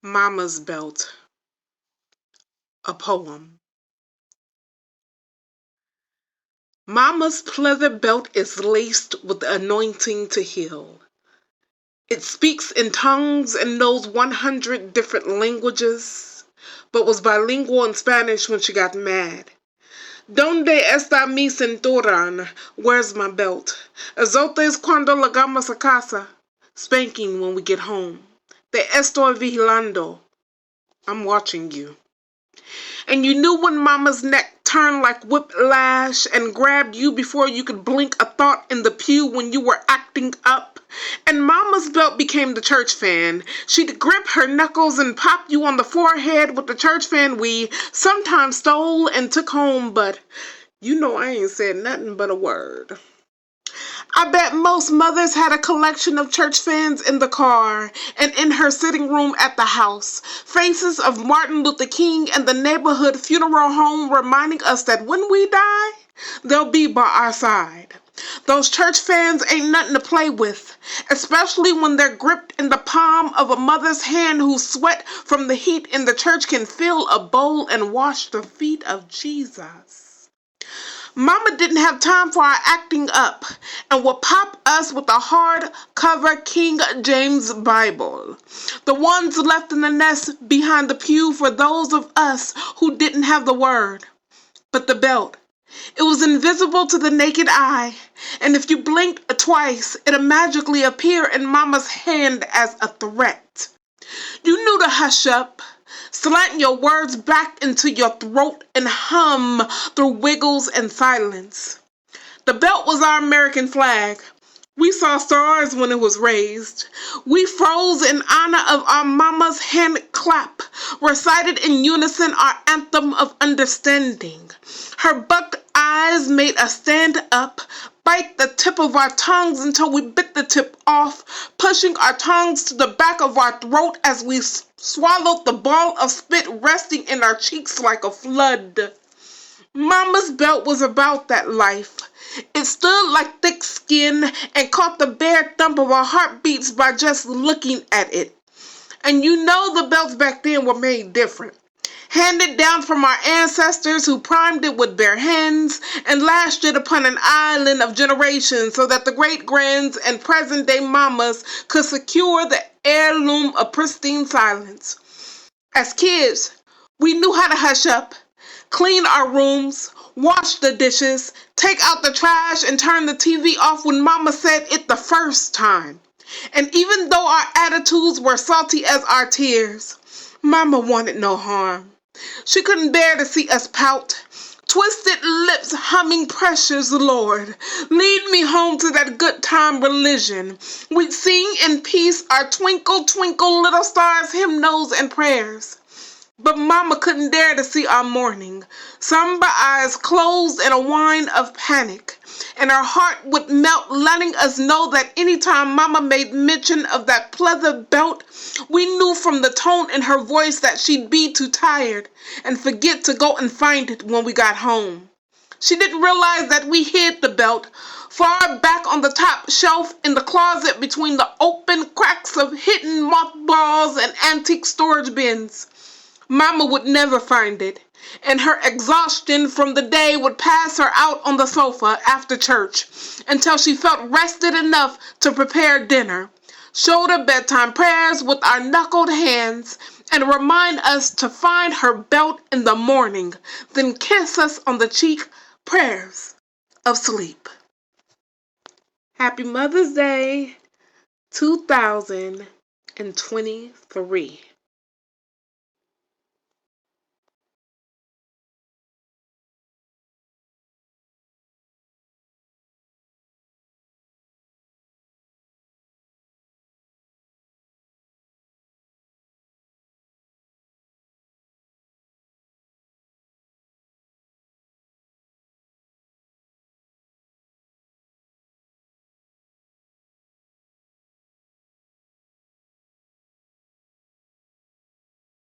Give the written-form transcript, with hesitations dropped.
Mama's Belt, a poem. Mama's pleather belt is laced with the anointing to heal. It speaks in tongues and knows 100 different languages, but was bilingual in Spanish when she got mad. ¿Dónde está mi cinturón? Where's my belt? Azotes cuando llegamos a casa. Spanking when we get home. Te estoy vigilando. I'm watching you. And you knew when Mama's neck turned like whiplash and grabbed you before you could blink a thought in the pew when you were acting up. And Mama's belt became the church fan. She'd grip her knuckles and pop you on the forehead with the church fan we sometimes stole and took home, but you know I ain't said nothing but a word. I bet most mothers had a collection of church fans in the car and in her sitting room at the house. Faces of Martin Luther King and the neighborhood funeral home reminding us that when we die, they'll be by our side. Those church fans ain't nothing to play with, especially when they're gripped in the palm of a mother's hand whose sweat from the heat in the church can fill a bowl and wash the feet of Jesus. Mama didn't have time for our acting up and would pop us with a hardcover King James Bible. The ones left in the nest behind the pew for those of us who didn't have the word. But the belt, it was invisible to the naked eye, and if you blinked twice, it'd magically appear in Mama's hand as a threat. You knew to hush up, slant your words back into your throat and hum through wiggles and silence. The belt was our American flag. We saw stars when it was raised. We froze in honor of our mama's hand clap, recited in unison our anthem of understanding. Her bucked eyes made us stand up, bite the tip of our tongues until we bit the tip off, pushing our tongues to the back of our throat as we swallowed the ball of spit resting in our cheeks like a flood. Mama's belt was about that life. It stood like thick skin and caught the bare thump of our heartbeats by just looking at it. And you know the belts back then were made different. Handed down from our ancestors who primed it with bare hands and lashed it upon an island of generations so that the great-grands and present-day mamas could secure the heirloom of pristine silence. As kids, we knew how to hush up, clean our rooms, wash the dishes, take out the trash, and turn the TV off when Mama said it the first time. And even though our attitudes were salty as our tears, Mama wanted no harm. She couldn't bear to see us pout, twisted lips humming precious Lord. Lead me home to that good time religion. We'd sing in peace our twinkle, twinkle, little stars hymnals and prayers. But Mama couldn't dare to see our mourning, somber eyes closed in a whine of panic, and her heart would melt, letting us know that anytime Mama made mention of that pleather belt, we knew from the tone in her voice that she'd be too tired and forget to go and find it when we got home. She didn't realize that we hid the belt far back on the top shelf in the closet between the open cracks of hidden mothballs and antique storage bins. Mama would never find it, and her exhaustion from the day would pass her out on the sofa after church until she felt rested enough to prepare dinner, shoulder bedtime prayers with our knuckled hands, and remind us to find her belt in the morning, then kiss us on the cheek prayers of sleep. Happy Mother's Day, 2023.